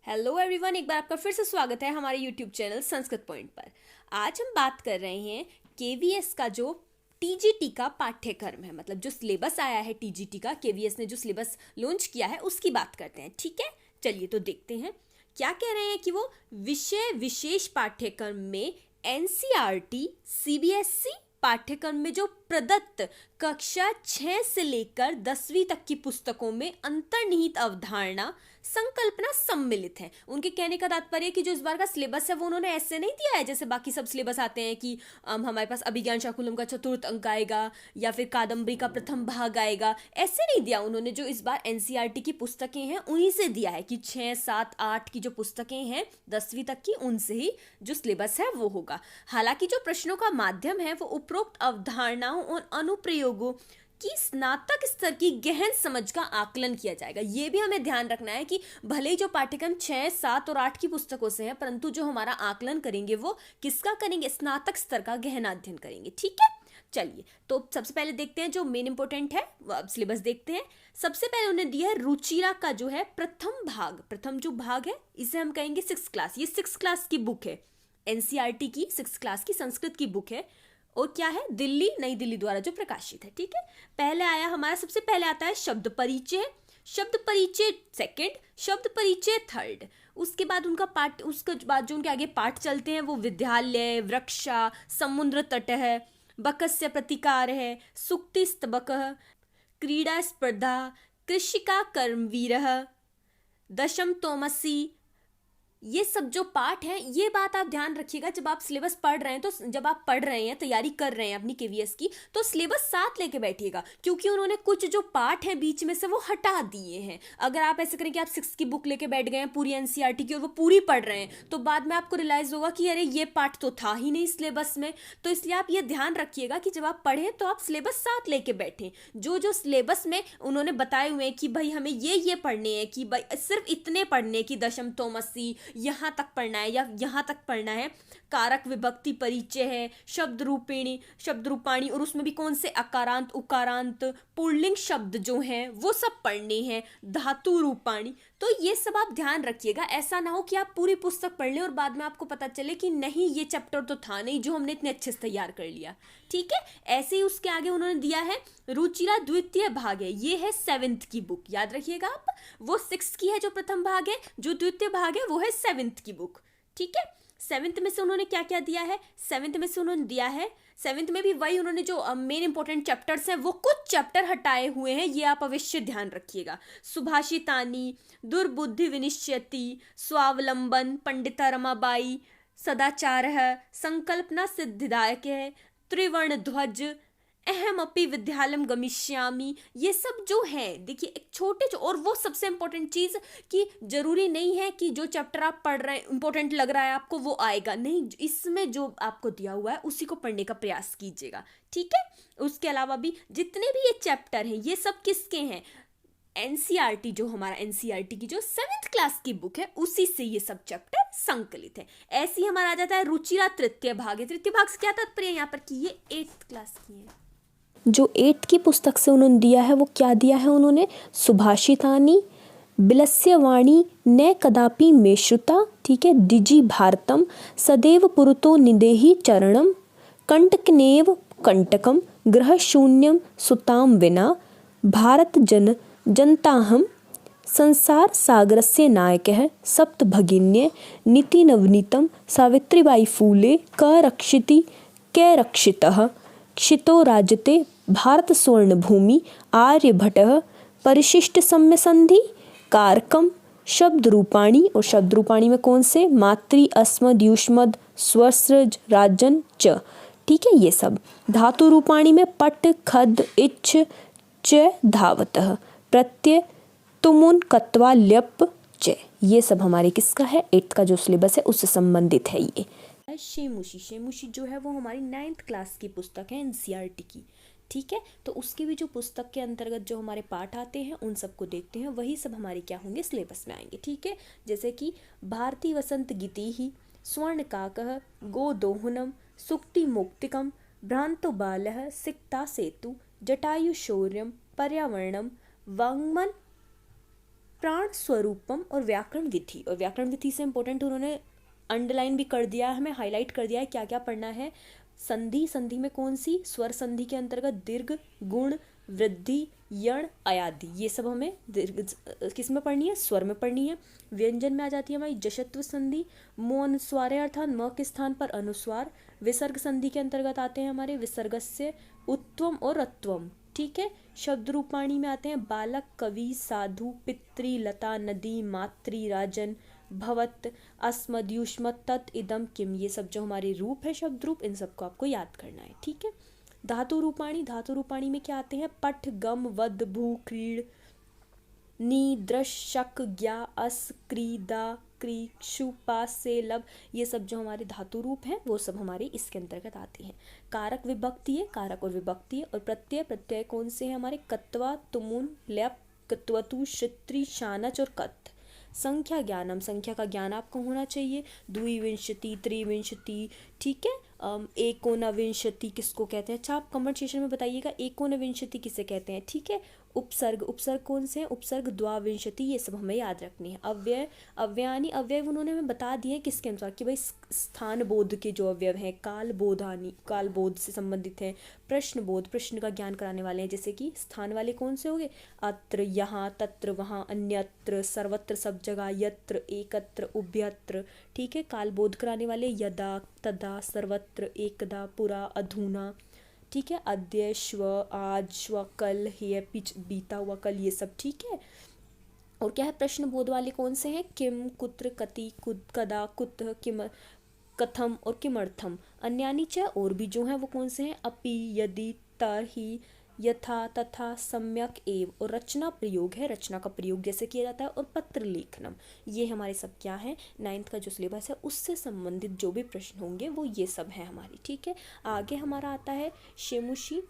Hello everyone, एक बार आपका फिर से स्वागत है हमारे यूट्यूब चैनल संस्कृत पॉइंट पर। आज हम बात कर रहे हैं केवीएस का जो टीजीटी का पाठ्यक्रम है, मतलब जो सिलेबस आया है टीजीटी का, केवीएस ने जो सिलेबस लॉन्च किया है उसकी बात करते हैं। ठीक है, चलिए तो देखते हैं क्या कह रहे हैं कि वो विषय विशेष पाठ्यक्रम में एनसीईआरटी सीबीएसई पाठ्यक्रम में जो प्रदत्त कक्षा 6 से लेकर 10वीं तक की पुस्तकों में अंतर्निहित अवधारणा संकल्पना सम्मिलित है। उनके कहने का तात्पर्य है कि जो इस बार का सिलेबस है वो उन्होंने ऐसे नहीं दिया है जैसे बाकी सब सिलेबस आते हैं कि हमारे पास अभिज्ञान शाकुंतलम का चतुर्थ अंक आएगा या फिर कादम्बरी का प्रथम भाग आएगा। ऐसे नहीं दिया उन्होंने। जो इस बार एनसीईआरटी की पुस्तकें हैं उन्हीं से दिया है कि 6, 7, 8 की जो पुस्तकें हैं 10वीं तक की, उनसे ही जो सिलेबस है वो होगा। हालांकि जो प्रश्नों का माध्यम है वो उपरोक्त अवधारणाओं और अनुप्रयोगों की स्नातक स्तर की गहन समझ का आकलन किया जाएगा। ये भी हमें ध्यान रखना है कि भले ही जो पाठ्यक्रम 6, 7 और 8 की पुस्तकों से है, परंतु जो हमारा आकलन करेंगे वो किसका करेंगे? स्नातक स्तर का गहन अध्ययन करेंगे। ठीक है, चलिए तो सबसे पहले देखते हैं जो मेन इंपॉर्टेंट है, अब सिलेबस देखते हैं। सबसे पहले उन्होंने दिया है रुचिरा का जो है प्रथम भाग। प्रथम जो भाग है इसे हम कहेंगे 6th क्लास। ये 6th क्लास की बुक है, एनसीईआरटी की 6th क्लास की संस्कृत की बुक है और क्या है, दिल्ली, नई दिल्ली द्वारा जो प्रकाशित है। ठीक है, पहले आया हमारा, सबसे पहले आता है शब्द परिचय, शब्द परिचय सेकंड, शब्द परिचय थर्ड। उसके बाद उनका पाठ, उसके बाद जो उनके आगे पाठ चलते हैं वो विद्यालय, वृक्षा, समुद्र तट है, बकस्य प्रतिकार है, सुक्ति स्तबक, क्रीड़ा स्पर्धा, कृषिका कर्मवीर, दशम तोमसी। ये सब जो पाठ है, ये बात आप ध्यान रखिएगा जब आप सिलेबस पढ़ रहे हैं। तो जब आप पढ़ रहे हैं, तैयारी कर रहे हैं अपनी केवीएस की, तो सिलेबस साथ लेके बैठिएगा, क्योंकि उन्होंने कुछ जो पाठ है बीच में से वो हटा दिए हैं। अगर आप ऐसे करें कि आप 6 की बुक लेके बैठ गए हैं पूरी एनसीईआरटी की और वो पूरी पढ़ रहे हैं, तो बाद में आपको रियलाइज होगा कि अरे ये पाठ तो था ही नहीं सिलेबस में। तो इसलिए आप ये ध्यान रखिएगा कि जब आप पढ़ें तो आप सिलेबस साथ लेके बैठें। जो जो सिलेबस में उन्होंने बताए हुए हैं कि भाई हमें ये पढ़ने हैं, कि भाई सिर्फ इतने पढ़ने की दशम तोमसी यहाँ तक पढ़ना है या यहाँ तक पढ़ना है, कारक विभक्ति परिचय है, शब्द रूपिणी, शब्द रूपाणी, और उसमें भी कौन से अकारांत, उकारांत, पुल्लिंग शब्द जो हैं वो सब पढ़ने हैं, धातु रूपाणी। तो ये सब आप ध्यान रखिएगा। ऐसा ना हो कि आप पूरी पुस्तक पढ़ लें और बाद में आपको पता चले कि नहीं ये चैप्टर तो था नहीं जो हमने इतने अच्छे से तैयार कर लिया। ठीक है, ऐसे ही उसके आगे उन्होंने दिया है रुचिरा द्वितीय भाग है। ये है 7th की बुक, याद रखिएगा आप। वो 6th की है जो प्रथम भाग है, जो द्वितीय भाग है वो है 7th की बुक। ठीक है, 7th में से उन्होंने क्या क्या दिया है? 7th में से उन्होंने दिया है, 7th में भी वही उन्होंने जो मेन इंपॉर्टेंट चैप्टर्स हैं वो कुछ चैप्टर हटाए हुए हैं, ये आप अवश्य ध्यान रखिएगा। सुभाषितानी, दुर्बुद्धि विनिश्यति, स्वावलंबन, पंडिता रमाबाई, सदाचार है, संकल्पना सिद्धिदायक है, त्रिवर्ण ध्वज, अहम अपि विद्यालयम गमिष्यामि। ये सब जो है, देखिए एक छोटे और वो सबसे इंपॉर्टेंट चीज कि जरूरी नहीं है कि जो चैप्टर आप पढ़ रहे हैं इंपॉर्टेंट लग रहा है आपको वो आएगा नहीं, इसमें जो आपको दिया हुआ है उसी को पढ़ने का प्रयास कीजिएगा। ठीक है, उसके अलावा भी जितने भी ये चैप्टर हैं ये सब किसके हैं? एनसीईआरटी, जो हमारा एनसीईआरटी की जो 7th क्लास की बुक है उसी से ये सब चैप्टर संकलित है। ऐसे ही हमारा आ जाता है रुचिरा तृतीय भाग है। तृतीय भाग से क्या तात्पर्य है यहाँ पर कि ये 8th क्लास की है। जो 8th की पुस्तक से उन्होंने दिया है वो क्या दिया है उन्होंने? सुभाषितानी, बिलस्यवाणी न कदापि मे श्रुता, ठीक है, दिजि भारतम, सदैव पुरतो निदेहि चरणम, कंटकनेव कंटकम, ग्रह शून्यम सुताम विना, भारत जनताहम, संसार सागरस्य नायकः, सप्त भगिन्ये, नीति नवनीतम, सावित्रीबाई फूले, क रक्षिति कै रक्षितः, क्षितो राजते, भारत स्वर्ण भूमि, आर्यभटः, परिशिष्ट सम्य संधि, कारकम, शब्द रूपाणी, और शब्द रूपाणी में कौन से? मातृ, अस्मद, युष्मद, स्वस्रज, राजन, च। ठीक है, ये सब। धातु रूपाणी में पट, खद, इच्छ, च, धावतः, प्रत्यय, तुमुन, कत्वा, ल्यप, च। ये सब हमारे किसका है? 8th का जो सिलेबस है उससे संबंधित है ये। शेमुशी, शेमुशी जो है वो हमारी 9th क्लास की पुस्तक है एनसीईआरटी की। ठीक है, तो उसकी भी जो पुस्तक के अंतर्गत जो हमारे पाठ आते हैं उन सबको देखते हैं, वही सब हमारे क्या होंगे? सिलेबस में आएंगे। ठीक है, जैसे कि भारती वसंत गीति ही, स्वर्ण काकः, गोदोहनम, सुक्ति मुक्तिकम, भ्रांतो बालः, सिक्ता सेतु, जटायु शौर्यम, पर्यावरणम, वाङ्मन प्राण स्वरूपम और व्याकरण विधि। और व्याकरण विधि से इंपॉर्टेंट उन्होंने अंडरलाइन भी कर दिया है, हमें हाईलाइट कर दिया है क्या क्या पढ़ना है। संधि, संधि में कौन सी, स्वर संधि के अंतर्गत दीर्घ, गुण, वृद्धि, यण, अयादि, ये सब हमें दीर्घ किस में पढ़नी है, स्वर में पढ़नी है। व्यंजन में आ जाती है हमारी जशत्व संधि, मो अनुस्वार है अर्थात म के स्थान पर अनुस्वार। विसर्ग संधि के अंतर्गत आते हैं हमारे विसर्गस्य, उत्वम और रत्वम, ठीक है। शब्द रूपाणी में आते हैं बालक, कवि, साधु, पितृ, लता, नदी, मातृ, राजन, भवत, अस्मद, युष्मत्, तत्, इदम, किम, ये सब जो हमारे रूप है शब्द रूप, इन सबको आपको याद करना है, ठीक है। धातु रूपाणी, धातु रूपाणी में क्या आते हैं, पठ, गम, वद, भू, क्रीड़, नी, दृश, शक, ज्ञा, अस, क्री, दा, क्री, क्षु, पास, से, लब, ये सब जो हमारे धातु रूप हैं वो सब हमारे इसके अंतर्गत आते हैं। कारक विभक्ति है, कारक और विभक्ति है। और प्रत्यय, प्रत्यय कौन से हैं हमारे, कत्वा, तुमुन, ल्यप, कत्वतु, शित्री, शानच और कत्। संख्या ज्ञानम, संख्या का ज्ञान आपको होना चाहिए। द्विविंशति, त्रिविंशति, ठीक है। एकोनविंशति किसको कहते हैं, अच्छा आप कमेंट सेक्शन में बताइएगा एकोनविंशति किसे कहते हैं, ठीक है। उपसर्ग, उपसर्ग कौन से हैं, उपसर्ग द्वाविंशति, ये सब हमें याद रखनी है। अव्यय, अव्ययानी, अव्यय उन्होंने हमें बता दिए हैं किसके अनुसार कि भाई स्थान बोध के जो अव्यय हैं, काल बोधानी, काल बोध से संबंधित हैं। प्रश्न बोध, प्रश्न का ज्ञान कराने वाले हैं, जैसे कि स्थान वाले कौन से हो गए, अत्र, यहाँ, तत्र, वहाँ, अन्यत्र, सर्वत्र, सब जगह, यत्र, एकत्र, उभयत्र, ठीक है। काल बोध कराने वाले यदा, तदा, सर्वत्र, एकदा, पुरा, अधुना, ठीक है। अद्य, श्व, आज, श्व, कल, है, पिछ, बीता हुआ कल, ये सब, ठीक है। और क्या है, प्रश्न बोध वाले कौन से हैं, किम, कुत्र, कति, कदा, कुतः, किम, कथम और किमर्थम। अन्यानी च, और भी जो हैं वो कौन से हैं, अपि, यदि, तरहि, यथा, तथा, सम्यक, एव। और रचना प्रयोग है, रचना का प्रयोग जैसे किया जाता है। और पत्र लेखनम, ये हमारे सब क्या है, 9th का जो सिलेबस है उससे संबंधित जो भी प्रश्न होंगे वो ये सब है हमारी, ठीक है। आगे हमारा आता है शेमुषी,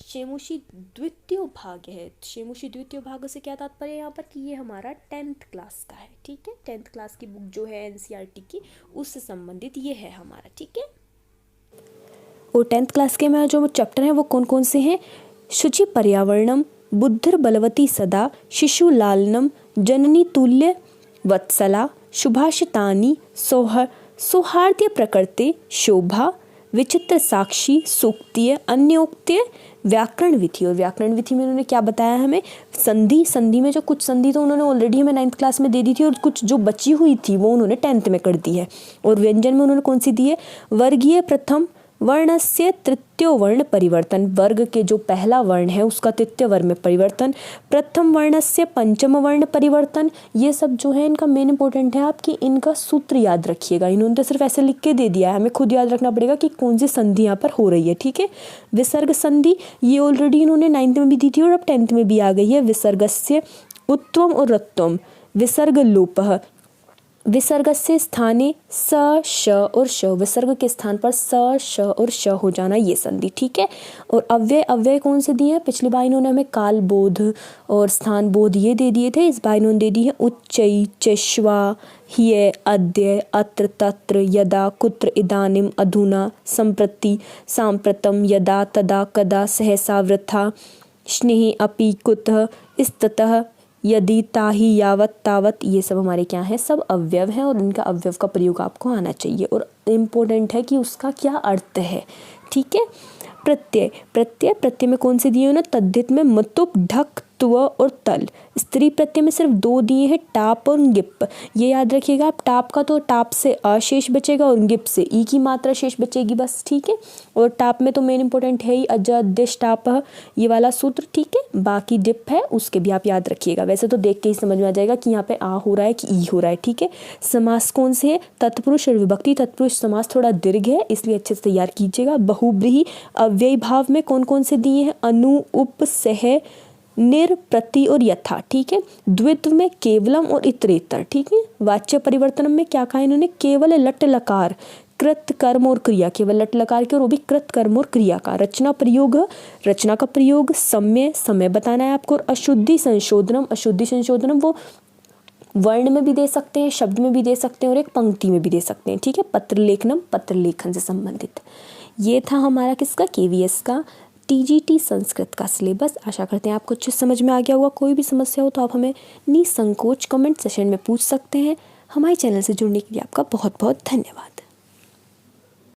शेमुषी द्वितीय भाग है। शेमुषी द्वितीय भाग से क्या तात्पर्य है यहाँ पर कि ये हमारा 10th क्लास का है, ठीक है। 10th क्लास की बुक जो है NCERT की, उससे संबंधित ये है हमारा, ठीक है। और 10th क्लास के में जो चैप्टर हैं वो कौन कौन से हैं, शुचि पर्यावरणम, बुद्धिर बलवती सदा, शिशु लालनम, जननी तुल्य वत्सला, सुभाषितानि, सौहार्द्य प्रकृति, शोभा, विचित्र साक्षी, सूक्तिय, अन्योक्त्य, व्याकरण विधि। और व्याकरण विधि में उन्होंने क्या बताया हमें, संधि, संधि में जो कुछ संधि तो उन्होंने ऑलरेडी हमें 9th क्लास में दे दी थी और कुछ जो बची हुई थी वो उन्होंने 10th में कर दी है। और व्यंजन में उन्होंने कौन सी दी है, वर्गीय प्रथम वर्णस्य तृतीय वर्ण परिवर्तन, वर्ग के जो पहला वर्ण है उसका तृतीय वर्ण में परिवर्तन, प्रथम वर्णस्य पंचम वर्ण परिवर्तन, ये सब जो है इनका मेन इंपॉर्टेंट है आपकी इनका सूत्र याद रखिएगा। इन्होंने तो सिर्फ ऐसे लिख के दे दिया है, हमें खुद याद रखना पड़ेगा कि कौन सी संधि यहाँ पर हो रही है, ठीक है। विसर्ग संधि ये ऑलरेडी इन्होंने 9th में भी दी थी और अब 10th में भी आ गई है। विसर्गस्य उत्वम और रत्वम, विसर्ग लोपः, विसर्गस्य स्थाने स, श और श, विसर्ग के स्थान पर स, श और श हो जाना, ये संधि, ठीक है। और अव्यय, अव्यय कौन से दिए हैं, पिछली बार इन्होंने हमें काल बोध और स्थान बोध ये दे दिए थे, इस बार इन्होंने दे दी है उच्चई, चश्वा, ह्य, अद्य, अत्र, तत्र, यदा, कुत्र, इदानीम, अधुना, संप्रति, सांप्रतम, यदा, तदा, कदा, सहसा, वृथा, स्नेहि, अपि, कुतः, स्ततः, यदि, ताहि, यावत, तावत, ये सब हमारे क्या है, सब अवयव हैं और इनका अवयव का प्रयोग आपको आना चाहिए। और इम्पोर्टेंट है कि उसका क्या अर्थ है, ठीक है। प्रत्यय, प्रत्यय, प्रत्यय में कौन से दिए हैं ना, तद्धित में मतुप, ढक, त्व और तल। स्त्री प्रत्यय में सिर्फ 2 दिए हैं, टाप और गिप, ये याद रखिएगा आप। टाप का तो टाप से अशेष बचेगा और गिप से ई की मात्रा शेष बचेगी बस, ठीक है। और टाप में तो मेन इंपॉर्टेंट है ही अज, दिश, टाप, ये वाला सूत्र, ठीक है। बाकी डिप है उसके भी आप याद रखिएगा, वैसे तो देख के ही समझ में आ जाएगा कि यहाँ पे आ हो रहा है कि ई हो रहा है, ठीक है। समास कौन से है, तत्पुरुष और विभक्ति। तत्पुरुष समास थोड़ा दीर्घ है इसलिए अच्छे से तैयार कीजिएगा। बहुब्रीहि, अव्ययी भाव में कौन कौन से दिए हैं, अनु, उप, सह, निर, प्रति और यथा, ठीक है। द्वित्व में केवलम और इतरेतर, ठीक है। वाच्य परिवर्तन में क्या कहा इन्होंने, केवल लट लकार, कृत, कर्म और क्रिया, केवल लट लकार के और वो भी कृत, कर्म और क्रिया का। रचना प्रयोग, रचना का प्रयोग, समय, समय बताना है आपको। और अशुद्धि संशोधनम, अशुद्धि संशोधनम वो वर्ण में भी दे सकते हैं, शब्द में भी दे सकते हैं और एक पंक्ति में भी दे सकते हैं, ठीक है। पत्र लेखनम, पत्र लेखन से संबंधित। ये था हमारा किसका, KVS का टीजीटी संस्कृत का सिलेबस। आशा करते हैं आपको अच्छे समझ में आ गया होगा। कोई भी समस्या हो तो आप हमें निसंकोच कमेंट सेशन में पूछ सकते हैं। हमारे चैनल से जुड़ने के लिए आपका बहुत बहुत धन्यवाद।